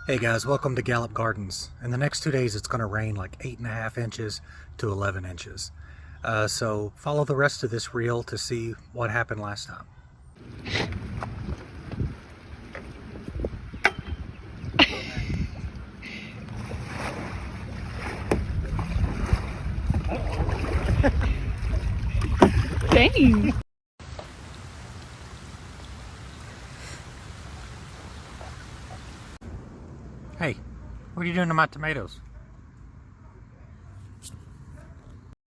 Hey guys, welcome to Gallup Gardens. In the next 2 days it's going to rain like 8.5 inches to 11 inches. So follow the rest of this reel to see what happened last time. Dang. Hey, what are you doing to my tomatoes?